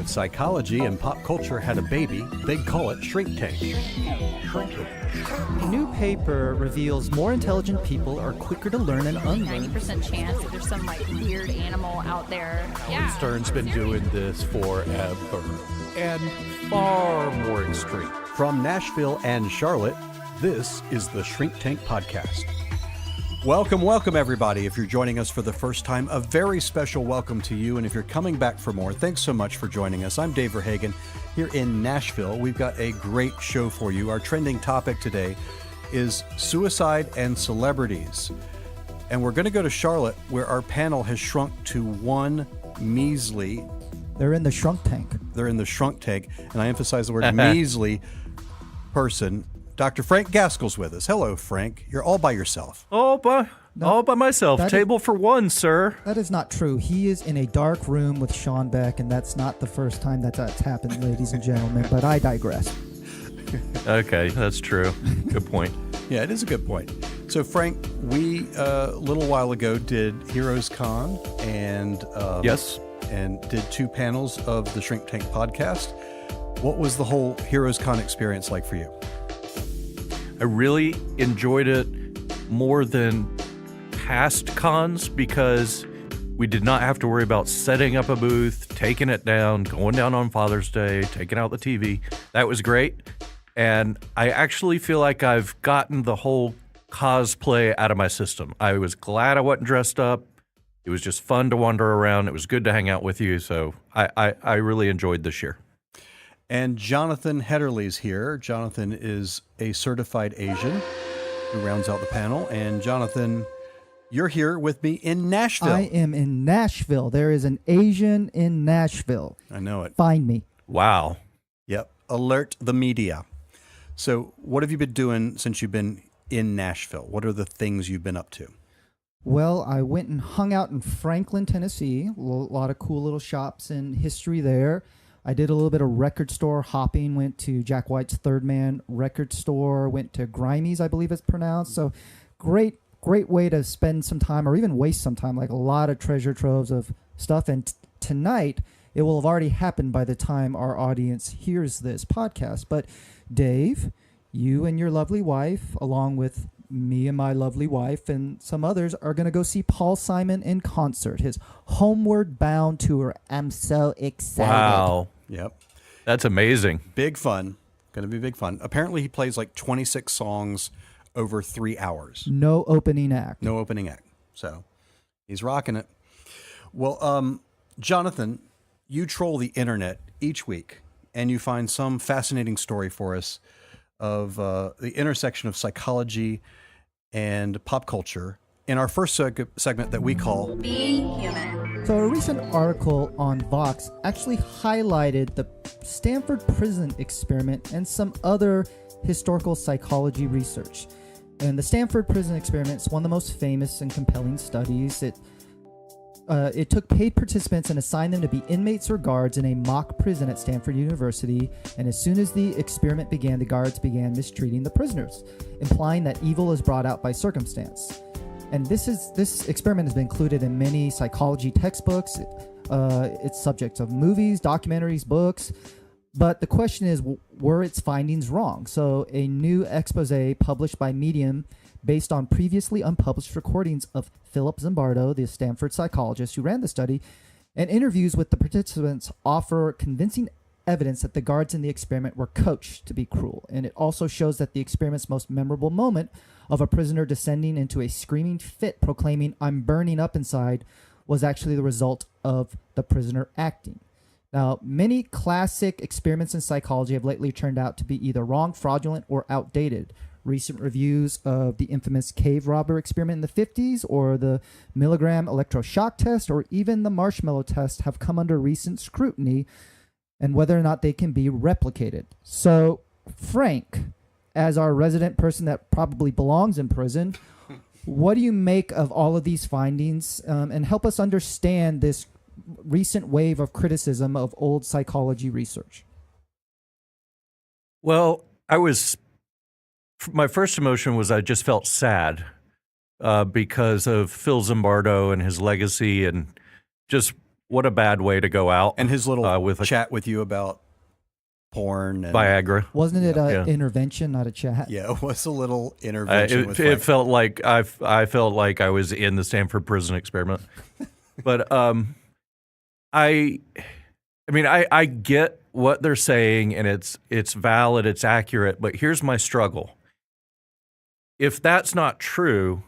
If psychology and pop culture had a baby, they'd call it Shrink Tank. A new paper reveals more intelligent people are quicker to learn and unlearn. 90% chance that there's some weird animal out there. Yeah. Stern's been doing this forever, and far more extreme. From Nashville and Charlotte, this is the Shrink Tank Podcast. Welcome, everybody. If you're joining us for the first time, a very special welcome to you. And if you're coming back for more, thanks so much for joining us. I'm Dave Verhagen here in Nashville. We've got a great show for you. Our trending topic today is suicide and celebrities. And we're going to go to Charlotte, where our panel has shrunk to one measly... They're in the shrunk tank. They're in the shrunk tank. And I emphasize the word measly person. Dr. Frank Gaskell's with us. Hello, Frank. You're all by yourself. All by myself. Table for one, sir. That is not true. He is in a dark room with Sean Beck, and that's not the first time that's happened, ladies and gentlemen, but I digress. Okay, that's true. Good point. Yeah, it is a good point. So, Frank, we a little while ago did Heroes Con and yes, and did two panels of the Shrink Tank podcast. What was the whole Heroes Con experience like for you? I really enjoyed it more than past cons because we did not have to worry about setting up a booth, taking it down, going down on Father's Day, taking out the TV. That was great. And I actually feel like I've gotten the whole cosplay out of my system. I was glad I wasn't dressed up. It was just fun to wander around. It was good to hang out with you. So I really enjoyed this year. And Jonathan Hedderly's here. Jonathan is a certified Asian who rounds out the panel. And Jonathan, you're here with me in Nashville. I am in Nashville. There is an Asian in Nashville. I know it. Find me. Wow. Yep. Alert the media. So what have you been doing since you've been in Nashville? What are the things you've been up to? Well, I went and hung out in Franklin, Tennessee. A lot of cool little shops and history there. I did a little bit of record store hopping, went to Jack White's Third Man record store, went to Grimey's, I believe it's pronounced. So great way to spend some time or even waste some time, like a lot of treasure troves of stuff. And tonight, it will have already happened by the time our audience hears this podcast. But Dave, you and your lovely wife, along with me and my lovely wife and some others, are going to go see Paul Simon in concert, his Homeward Bound tour. I'm so excited. Wow. Yep. That's amazing. Big fun. Going to be big fun. Apparently he plays like 26 songs over 3 hours. No opening act. No opening act. So he's rocking it. Well, Jonathan, you troll the internet each week and you find some fascinating story for us of the intersection of psychology and pop culture in our first segment that we call Being Human. So a recent article on Vox actually highlighted the Stanford prison experiment and some other historical psychology research. And the Stanford prison experiment is one of the most famous and compelling studies. It took paid participants and assigned them to be inmates or guards in a mock prison at Stanford University. And as soon as the experiment began, the guards began mistreating the prisoners, implying that evil is brought out by circumstance. And this experiment has been included in many psychology textbooks. It's subject of movies, documentaries, books. But the question is, were its findings wrong? So a new expose published by Medium based on previously unpublished recordings of Philip Zimbardo, the Stanford psychologist who ran the study, and interviews with the participants offer convincing evidence that the guards in the experiment were coached to be cruel. And it also shows that the experiment's most memorable moment of a prisoner descending into a screaming fit proclaiming, "I'm burning up inside," was actually the result of the prisoner acting. Now, many classic experiments in psychology have lately turned out to be either wrong, fraudulent, or outdated. Recent reviews of the infamous cave robber experiment in the 50s, or the milligram electroshock test, or even the marshmallow test have come under recent scrutiny, and whether or not they can be replicated. So, Frank, as our resident person that probably belongs in prison, what do you make of all of these findings, and help us understand this recent wave of criticism of old psychology research? Well, my first emotion was I just felt sad because of Phil Zimbardo and his legacy and just what a bad way to go out. And his little with a chat with you about porn and Viagra. Wasn't it an Yeah. intervention, not a chat? Yeah, it was a little intervention with It Frank. felt like I felt like I was in the Stanford prison experiment. But I mean I get what they're saying, and it's valid, it's accurate, but here's my struggle. If that's not true,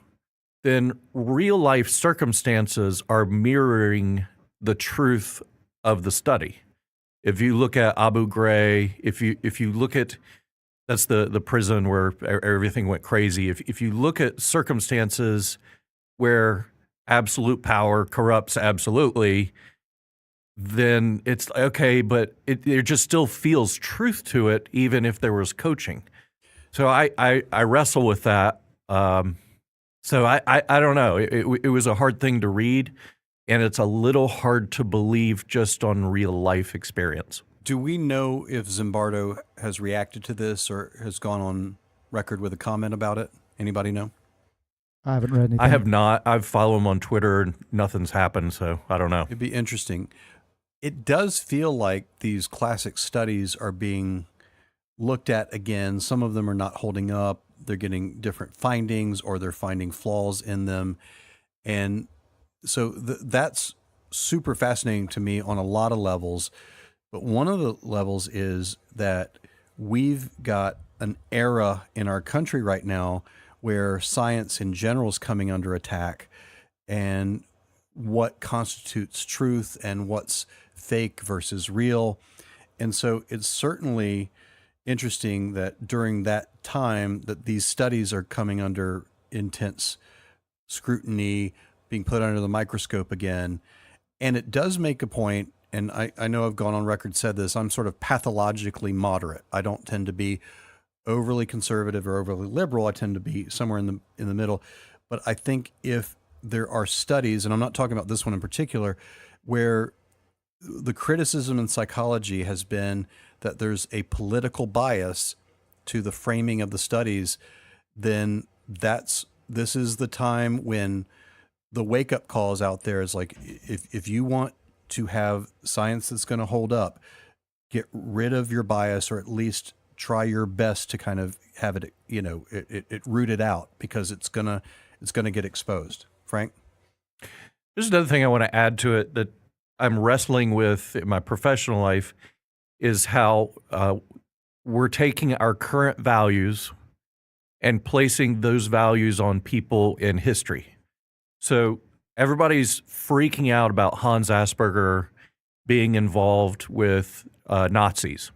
then real life circumstances are mirroring the truth of the study. If you look at Abu Ghraib, if you look at, that's the prison where everything went crazy. If you look at circumstances where absolute power corrupts absolutely, then it's okay, but it just still feels truth to it, even if there was coaching. So I wrestle with that. So I don't know. It was a hard thing to read, and it's a little hard to believe just on real life experience. Do we know if Zimbardo has reacted to this or has gone on record with a comment about it? Anybody know? I haven't read anything. I have not. I've followed him on Twitter, and nothing's happened, so I don't know. It'd be interesting. It does feel like these classic studies are being looked at again. Some of them are not holding up. They're getting different findings, or they're finding flaws in them. And so that's super fascinating to me on a lot of levels. But one of the levels is that we've got an era in our country right now where science in general is coming under attack, and what constitutes truth and what's fake versus real. And so it's certainly interesting that during that time that these studies are coming under intense scrutiny, being put under the microscope again. And it does make a point, and I know I've gone on record, said this, I'm sort of pathologically moderate. I don't tend to be overly conservative or overly liberal. I tend to be somewhere in the middle. But I think if there are studies, and I'm not talking about this one in particular, where the criticism in psychology has been that there's a political bias to the framing of the studies, then this is the time when the wake-up calls out there is like, if you want to have science that's going to hold up, get rid of your bias, or at least try your best to kind of have it, it rooted out, because it's gonna get exposed. Frank? There's another thing I want to add to it that I'm wrestling with in my professional life, is how we're taking our current values and placing those values on people in history. So everybody's freaking out about Hans Asperger being involved with Nazis,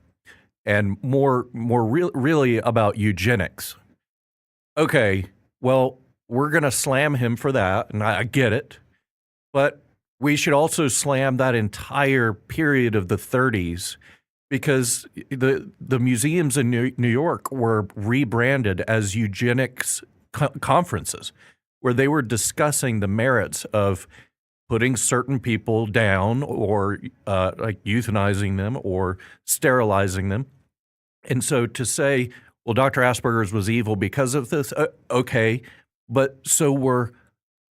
and really about eugenics. Okay, well, we're going to slam him for that, and I get it, but we should also slam that entire period of the 30s, because the museums in New York were rebranded as eugenics conferences, where they were discussing the merits of putting certain people down, or like euthanizing them or sterilizing them. And so to say, well, Dr. Asperger's was evil because of this, okay, but so were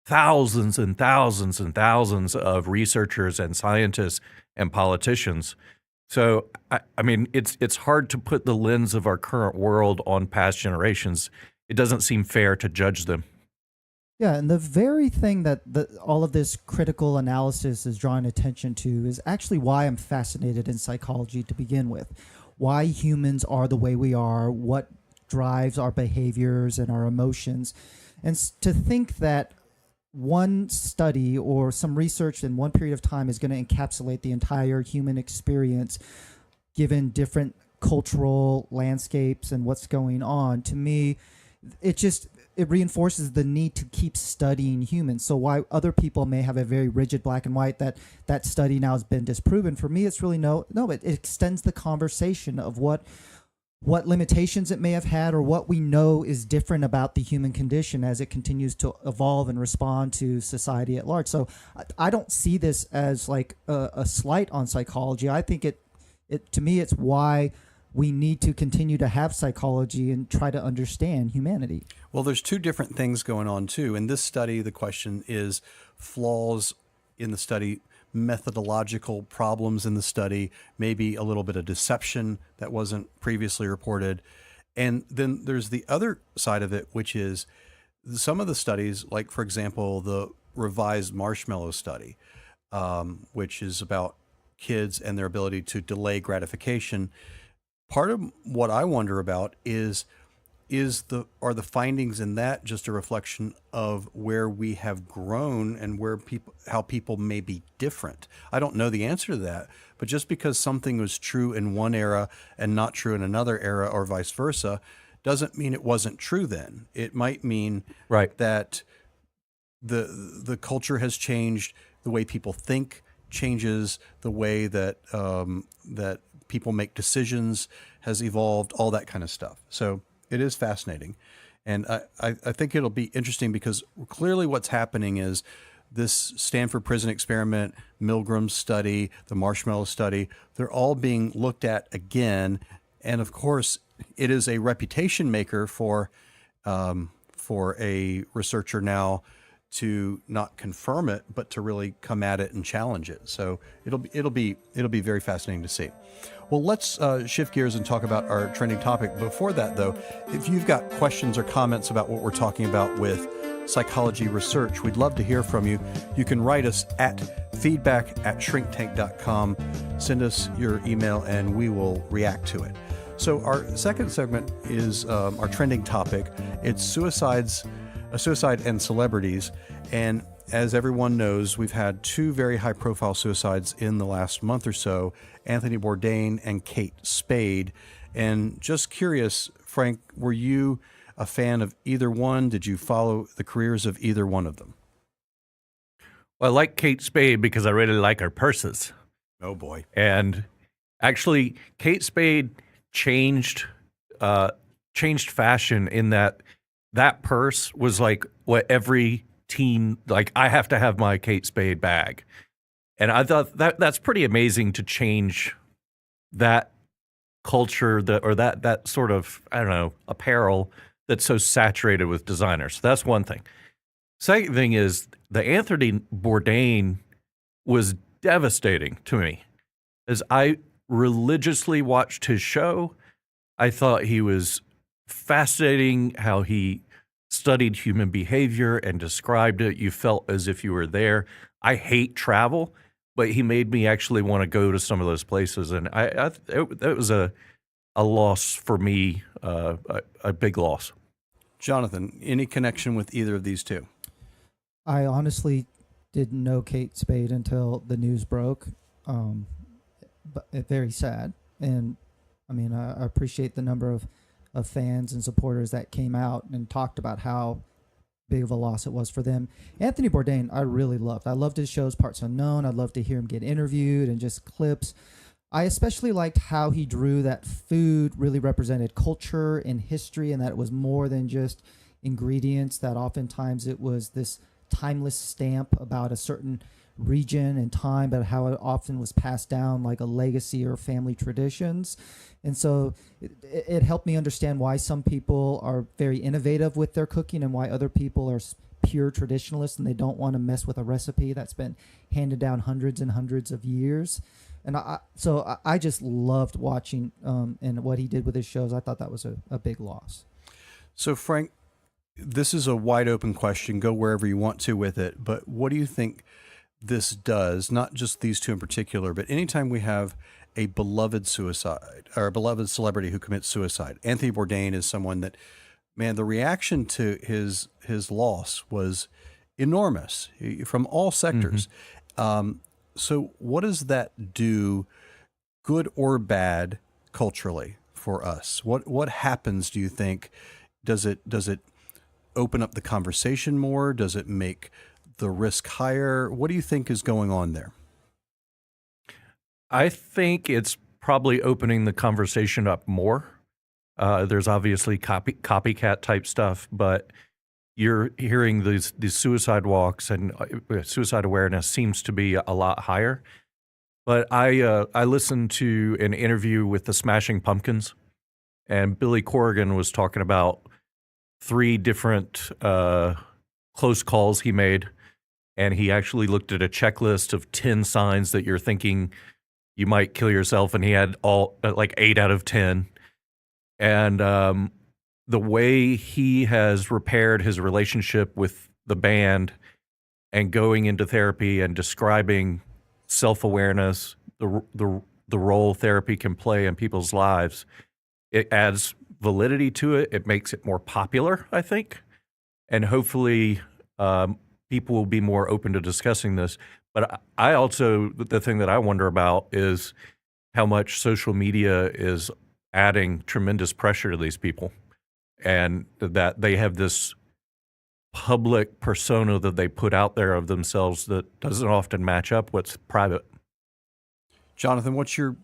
thousands and thousands and thousands of researchers and scientists and politicians. So, I mean, it's hard to put the lens of our current world on past generations. It doesn't seem fair to judge them. Yeah, and the very thing that all of this critical analysis is drawing attention to is actually why I'm fascinated in psychology to begin with. Why humans are the way we are, what drives our behaviors and our emotions. And to think that one study or some research in one period of time is going to encapsulate the entire human experience, given different cultural landscapes and what's going on, to me, it reinforces the need to keep studying humans. So why other people may have a very rigid black and white that study now has been disproven, for me it's really it extends the conversation of what limitations it may have had, or what we know is different about the human condition as it continues to evolve and respond to society at large. So I don't see this as like a slight on psychology. I think it to me, it's why we need to continue to have psychology and try to understand humanity. Well, there's two different things going on too. In this study, the question is flaws in the study methodological problems in the study, maybe a little bit of deception that wasn't previously reported. And then there's the other side of it, which is some of the studies, like, for example, the revised marshmallow study, which is about kids and their ability to delay gratification. Part of what I wonder about are the findings in that just a reflection of where we have grown and how people may be different? I don't know the answer to that, but just because something was true in one era and not true in another era or vice versa doesn't mean it wasn't true then. It might mean that the culture has changed, the way people think changes, the way that that people make decisions has evolved, all that kind of stuff. So it is fascinating. And I think it'll be interesting because clearly what's happening is this Stanford prison experiment, Milgram's study, the marshmallow study, they're all being looked at again. And of course, it is a reputation maker for a researcher now to not confirm it, but to really come at it and challenge it. So it'll be very fascinating to see. Well, let's shift gears and talk about our trending topic. Before that, though, if you've got questions or comments about what we're talking about with psychology research, we'd love to hear from you. You can write us at feedback@shrinktank.com. Send us your email and we will react to it. So our second segment is our trending topic. It's suicide and celebrities. And as everyone knows, we've had two very high-profile suicides in the last month or so, Anthony Bourdain and Kate Spade. And just curious, Frank, were you a fan of either one? Did you follow the careers of either one of them? Well, I like Kate Spade because I really like her purses. Oh, boy. And actually, Kate Spade changed fashion in that purse was like what every teen, like, I have to have my Kate Spade bag. And I thought that's pretty amazing to change that culture, that sort of, I don't know, apparel that's so saturated with designers. So that's one thing. Second thing is the Anthony Bourdain was devastating to me. As I religiously watched his show, I thought he was fascinating how he studied human behavior and described it. You felt as if you were there. I hate travel, but he made me actually want to go to some of those places. And it was a loss for me, a big loss. Jonathan, any connection with either of these two? I honestly didn't know Kate Spade until the news broke. But very sad. And I mean, I appreciate the number of fans and supporters that came out and talked about how big of a loss it was for them. Anthony Bourdain, I really loved. I loved his shows, Parts Unknown. I'd love to hear him get interviewed and just clips. I especially liked how he drew that food really represented culture and history, and that it was more than just ingredients, that oftentimes it was this timeless stamp about a certain region and time, but how it often was passed down like a legacy or family traditions. And so it helped me understand why some people are very innovative with their cooking and why other people are pure traditionalists and they don't want to mess with a recipe that's been handed down hundreds and hundreds of years. And I just loved watching and what he did with his shows. I thought that was a big loss. So, Frank, this is a wide open question. Go wherever you want to with it. But what do you think this does, not just these two in particular, but anytime we have a beloved suicide or a beloved celebrity who commits suicide? Anthony Bourdain is someone that, man, the reaction to his loss was enormous from all sectors. Mm-hmm. So what does that do, good or bad, culturally for us? What happens, do you think? Does it open up the conversation more? Does it make the risk higher? What do you think is going on there? I think it's probably opening the conversation up more. There's obviously copycat type stuff, but you're hearing these suicide walks, and suicide awareness seems to be a lot higher. But I listened to an interview with the Smashing Pumpkins, and Billy Corgan was talking about 3 different close calls he made. and he actually looked at a checklist of 10 signs that you're thinking you might kill yourself, and he had all like 8 out of 10. And the way he has repaired his relationship with the band and going into therapy and describing self-awareness, the role therapy can play in people's lives, it adds validity to it. It makes it more popular, I think. And hopefully people will be more open to discussing this. But I also, the thing that I wonder about is how much social media is adding tremendous pressure to these people, and that they have this public persona that they put out there of themselves that doesn't often match up what's private. Jonathan, what's your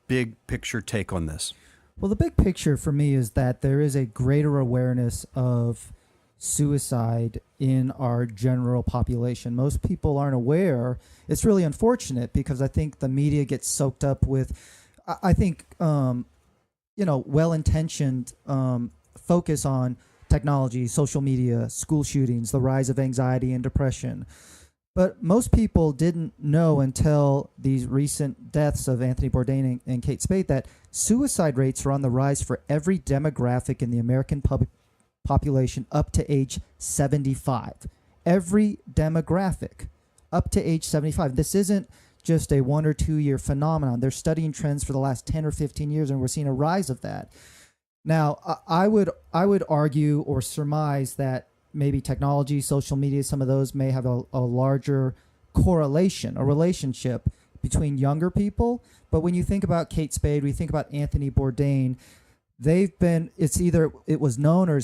big picture take on this? Well, the big picture for me is that there is a greater awareness of suicide in our general population. Most people aren't aware. It's really unfortunate because I think the media gets soaked up with, I think, well-intentioned focus on technology, social media, school shootings, the rise of anxiety and depression. But most people didn't know until these recent deaths of Anthony Bourdain and Kate Spade that suicide rates are on the rise for every demographic in the American population up to age 75. Every demographic up to age 75. This isn't just a 1 or 2 year phenomenon. They're studying trends for the last 10 or 15 years, and we're seeing a rise of that. Now, I would argue or surmise that maybe technology, social media, some of those may have a larger correlation, a relationship between younger people. But when you think about Kate Spade, we think about Anthony Bourdain, it was known or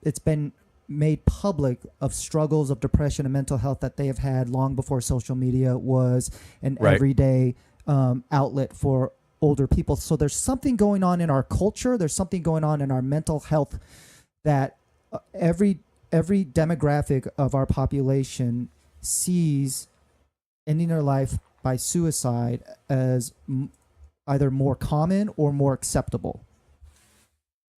it's been made public of struggles of depression and mental health that they have had long before social media was an everyday outlet for older people. So there's something going on in our culture. There's something going on in our mental health that every demographic of our population sees ending their life by suicide as either more common or more acceptable.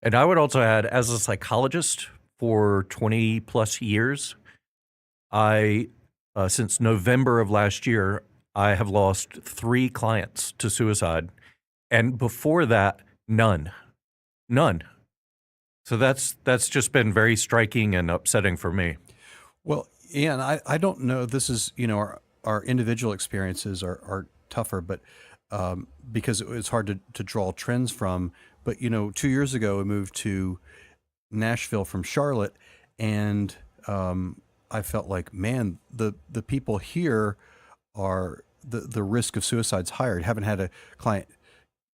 And I would also add, as a psychologist for 20 plus years, since November of last year, I have lost 3 clients to suicide. And before that, none. So that's just been very striking and upsetting for me. Well, Ian, I don't know. This is, our individual experiences are tougher, but because it's hard to draw trends from. But, 2 years ago, I moved to Nashville from Charlotte, and I felt like, man, the people here are, the risk of suicide's higher. I haven't had a client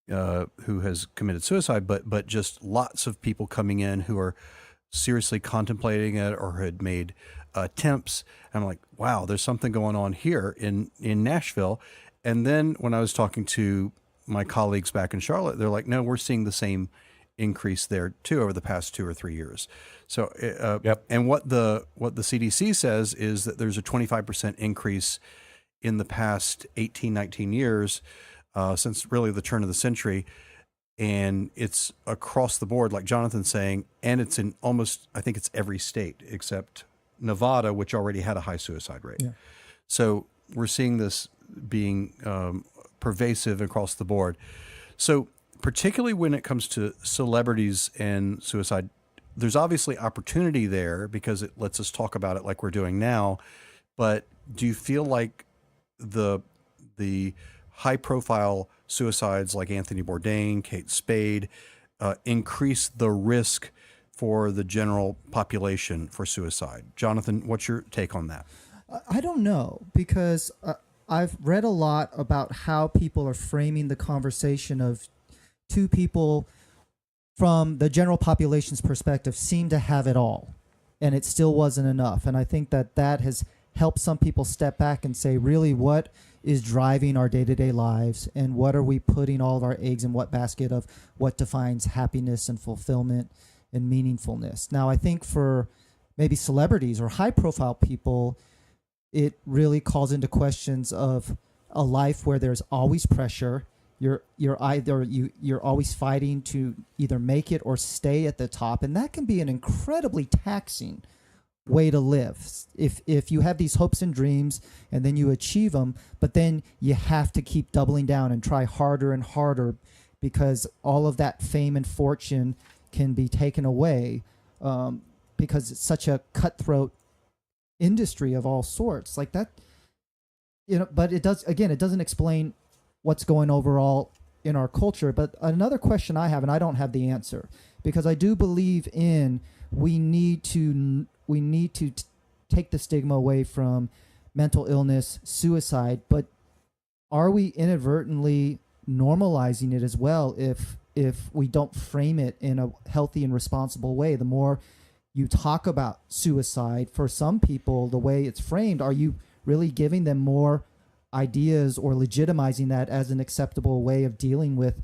who has committed suicide, but just lots of people coming in who are seriously contemplating it or had made attempts. And I'm like, wow, there's something going on here in Nashville. And then when I was talking to my colleagues back in Charlotte, they're like, no, we're seeing the same increase there too over the past 2 or 3 years. So, and what the CDC says is that there's a 25% increase in the past 18, 19 years since really the turn of the century. And it's across the board, like Jonathan's saying, and it's in almost, I think it's every state except Nevada, which already had a high suicide rate. Yeah. So we're seeing this being pervasive across the board. So particularly when it comes to celebrities and suicide, there's obviously opportunity there because it lets us talk about it like we're doing now. But do you feel like the high profile suicides like Anthony Bourdain, Kate Spade, increase the risk for the general population for suicide? Jonathan, what's your take on that? I don't know, because I've read a lot about how people are framing the conversation of 2 people from the general population's perspective seem to have it all, and it still wasn't enough. And I think that has helped some people step back and say, really, what is driving our day-to-day lives, and what are we putting all of our eggs in what basket of what defines happiness and fulfillment and meaningfulness? Now, I think for maybe celebrities or high-profile people, it really calls into questions of a life where there's always pressure. You're always fighting to either make it or stay at the top, and that can be an incredibly taxing way to live. If you have these hopes and dreams and then you achieve them, but then you have to keep doubling down and try harder and harder, because all of that fame and fortune can be taken away, because it's such a cutthroat industry of all sorts like that. But it doesn't explain what's going overall in our culture. But another question I have, and I don't have the answer, because I do believe we need to take the stigma away from mental illness, suicide, but are we inadvertently normalizing it as well if we don't frame it in a healthy and responsible way? The more you talk about suicide, for some people, the way it's framed, are you really giving them more ideas or legitimizing that as an acceptable way of dealing with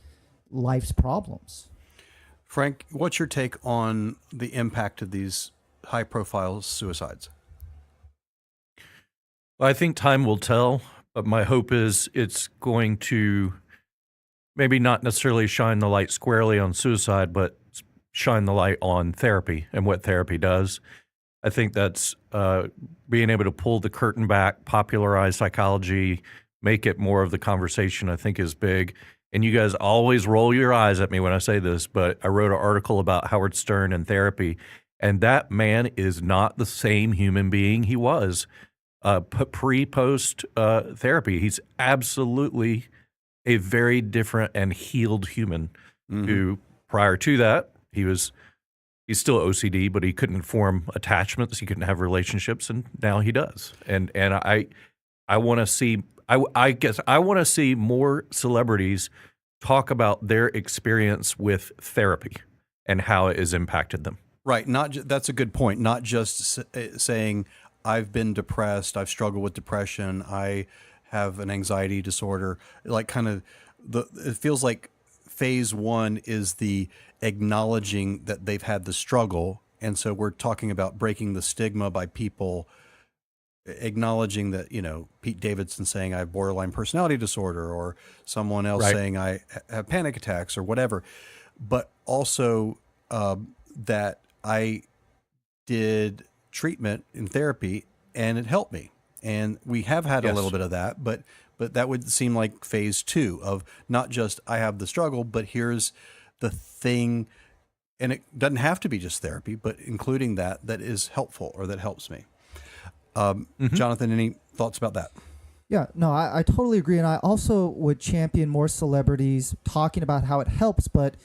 life's problems? Frank, what's your take on the impact of these high-profile suicides? Well, I think time will tell, but my hope is it's going to maybe not necessarily shine the light squarely on suicide, but shine the light on therapy and what therapy does. I think that's being able to pull the curtain back, popularize psychology, make it more of the conversation, I think is big. And you guys always roll your eyes at me when I say this, but I wrote an article about Howard Stern and therapy, and that man is not the same human being he was pre-post therapy. He's absolutely a very different and healed human who, prior to that, he's still OCD, but he couldn't form attachments, he couldn't have relationships, and now he does. And I want to see. I guess I want to see more celebrities talk about their experience with therapy and how it has impacted them. Right. That's a good point. Not just saying, I've been depressed, I've struggled with depression, I have an anxiety disorder. Like it feels like phase one is the acknowledging that they've had the struggle. And so we're talking about breaking the stigma by people acknowledging that, Pete Davidson saying I have borderline personality disorder, or someone else saying I have panic attacks or whatever, but also that I did treatment in therapy and it helped me. And we have had a little bit of that, but that would seem like phase two of not just I have the struggle, but here's the thing. And it doesn't have to be just therapy, but including that is helpful or that helps me. Jonathan, any thoughts about that? Yeah, no, I totally agree. And I also would champion more celebrities talking about how it helps, but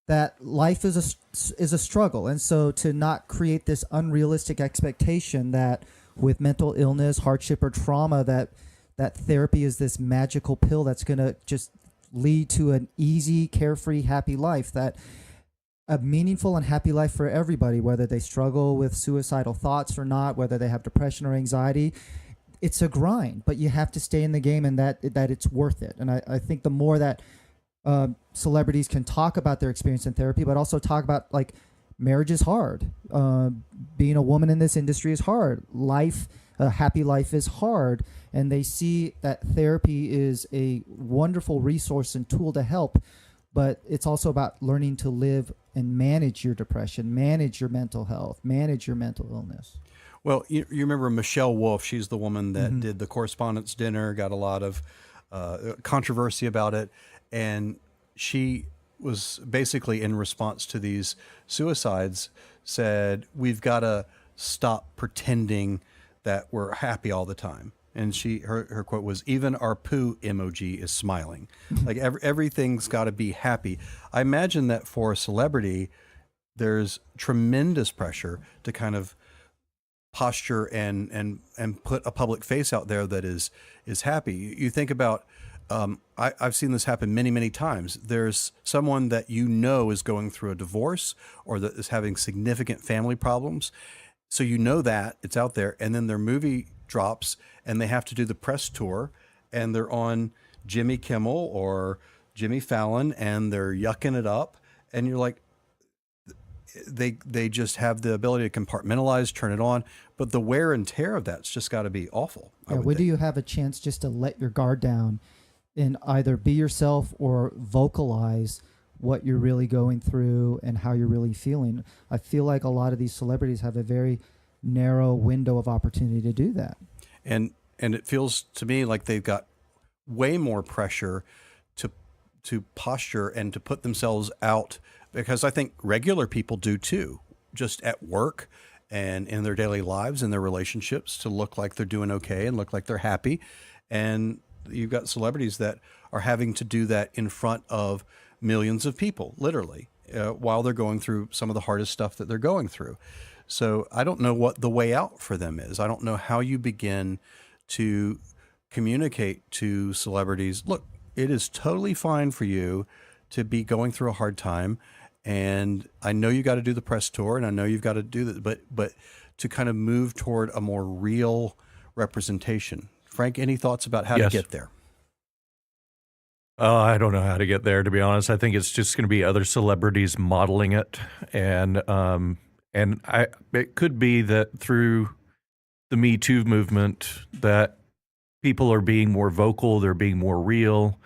that life is a struggle. And so to not create this unrealistic expectation that with mental illness, hardship, or trauma, that therapy is this magical pill that's going to just lead to an easy, carefree, happy life, that a meaningful and happy life for everybody, whether they struggle with suicidal thoughts or not, whether they have depression or anxiety. It's a grind, but you have to stay in the game, and that it's worth it. And I think the more that celebrities can talk about their experience in therapy, but also talk about, like, marriage is hard. Being a woman in this industry is hard. A happy life is hard. And they see that therapy is a wonderful resource and tool to help, but it's also about learning to live and manage your depression, manage your mental health, manage your mental illness. Well, you remember Michelle Wolf. She's the woman that did the Correspondents' Dinner, got a lot of controversy about it. And she was basically, in response to these suicides, said, we've got to stop pretending that we're happy all the time. And her quote was, even our poo emoji is smiling. Like everything's got to be happy. I imagine that for a celebrity, there's tremendous pressure to kind of posture and put a public face out there that is happy. You think about, I've seen this happen many, many times. There's someone that is going through a divorce or that is having significant family problems. So that it's out there, and then their movie drops and they have to do the press tour, and they're on Jimmy Kimmel or Jimmy Fallon and they're yucking it up, and you're like, they just have the ability to compartmentalize, turn it on, but the wear and tear of that's just got to be awful. Yeah, when do you have a chance just to let your guard down and either be yourself or vocalize what you're really going through and how you're really feeling? I feel like a lot of these celebrities have a very narrow window of opportunity to do that. And it feels to me like they've got way more pressure to posture and to put themselves out, because I think regular people do too, just at work and in their daily lives and their relationships, to look like they're doing okay and look like they're happy. And you've got celebrities that are having to do that in front of millions of people, literally, while they're going through some of the hardest stuff that they're going through. So I don't know what the way out for them is. I don't know how you begin to communicate to celebrities, look, it is totally fine for you to be going through a hard time. And I know you got to do the press tour, and I know you've got to do that, but to kind of move toward a more real representation. Frank, any thoughts about how to get there? I don't know how to get there, to be honest. I think it's just going to be other celebrities modeling it. And it could be that through the Me Too movement that people are being more vocal, they're being more real,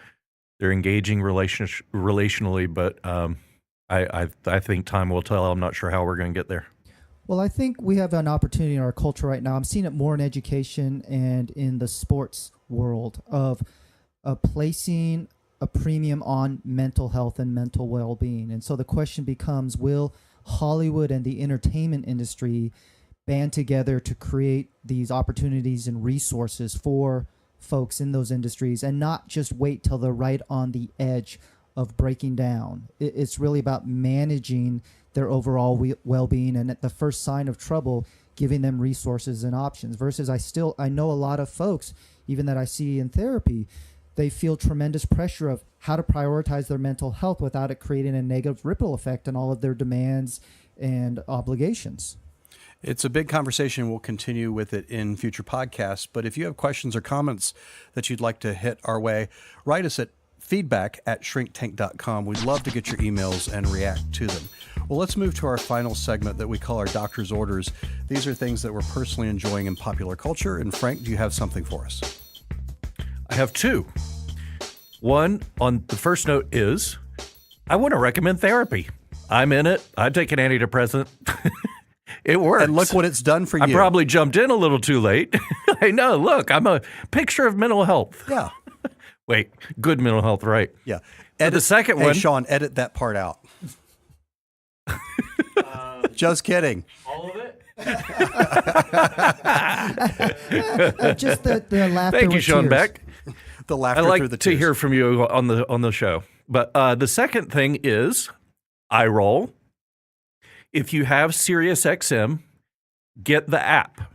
they're engaging relationally, but I think time will tell. I'm not sure how we're going to get there. Well, I think we have an opportunity in our culture right now. I'm seeing it more in education and in the sports world of placing a premium on mental health and mental well-being. And so the question becomes, will Hollywood and the entertainment industry band together to create these opportunities and resources for folks in those industries, and not just wait till they're right on the edge of breaking down? It's really about managing their overall well-being, and at the first sign of trouble, giving them resources and options. Versus I know a lot of folks, even that I see in therapy, they feel tremendous pressure of how to prioritize their mental health without it creating a negative ripple effect on all of their demands and obligations. It's a big conversation. We'll continue with it in future podcasts. But if you have questions or comments that you'd like to hit our way, write us at feedback@shrinktank.com. We'd love to get your emails and react to them. Well, let's move to our final segment that we call our doctor's orders. These are things that we're personally enjoying in popular culture. And Frank, do you have something for us? I have two. One, on the first note, is I want to recommend therapy. I'm in it. I take an antidepressant. It works. And look what it's done for you. I probably jumped in a little too late. I know. Look, I'm a picture of mental health. Yeah. Wait, good mental health, right? Yeah. The second one. Hey, Sean, edit that part out. Just kidding. All of it? Just the laughter. Thank you, Sean tears. Beck. The laughter I like through the to tears. hear from you on the show. But the second thing is iRoll. If you have SiriusXM, get the app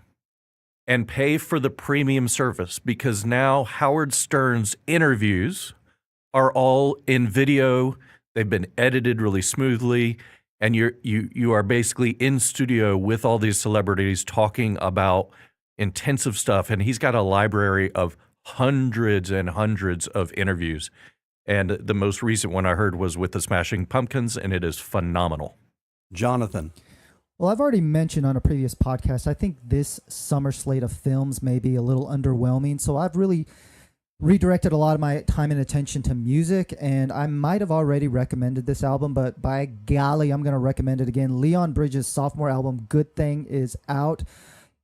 and pay for the premium service, because now Howard Stern's interviews are all in video. They've been edited really smoothly, and you are basically in studio with all these celebrities talking about intensive stuff. And he's got a library of hundreds and hundreds of interviews. And the most recent one I heard was with the Smashing Pumpkins, and it is phenomenal. Jonathan. Well, I've already mentioned on a previous podcast, I think this summer slate of films may be a little underwhelming. So I've really redirected a lot of my time and attention to music, and I might have already recommended this album, but by golly, I'm going to recommend it again. Leon Bridges' sophomore album, Good Thing, is out.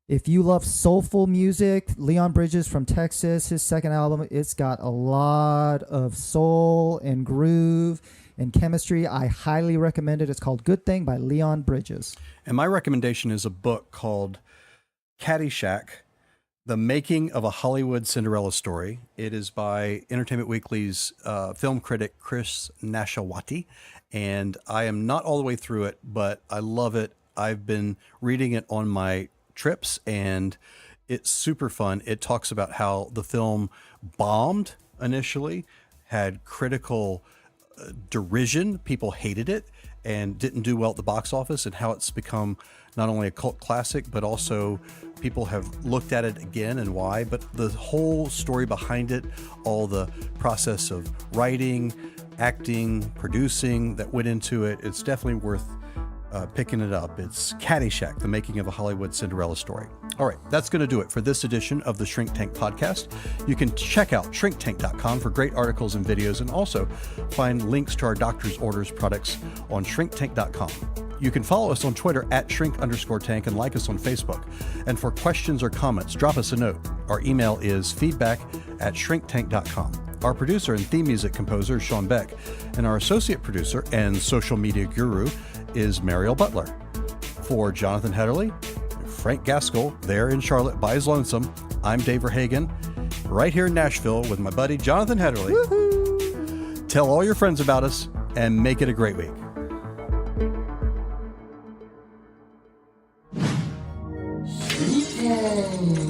If you love soulful music, Leon Bridges from Texas, his second album, it's got a lot of soul and groove and chemistry. I highly recommend it. It's called Good Thing by Leon Bridges. And my recommendation is a book called Caddyshack, The Making of a Hollywood Cinderella Story. It is by Entertainment Weekly's film critic Chris Nashawati. And I am not all the way through it, but I love it. I've been reading it on my trips, and it's super fun. It talks about how the film bombed initially, had critical derision. People hated it and didn't do well at the box office, and how it's become not only a cult classic, but also people have looked at it again and why. But the whole story behind it, all the process of writing, acting, producing that went into it, it's definitely worth picking it up. It's Caddyshack, The Making of a Hollywood Cinderella Story. All right, that's going to do it for this edition of the Shrink Tank Podcast. You can check out shrinktank.com for great articles and videos, and also find links to our doctor's orders products on shrinktank.com. You can follow us on Twitter at shrink_tank and like us on Facebook. And for questions or comments, drop us a note. Our email is feedback@shrinktank.com. Our producer and theme music composer is Sean Beck, and our associate producer and social media guru is Mariel Butler. For Jonathan Hedderly, Frank Gaskell there in Charlotte by his lonesome, I'm Dave Verhagen, right here in Nashville with my buddy Jonathan Hedderly. Woo-hoo! Tell all your friends about us and make it a great week. Okay.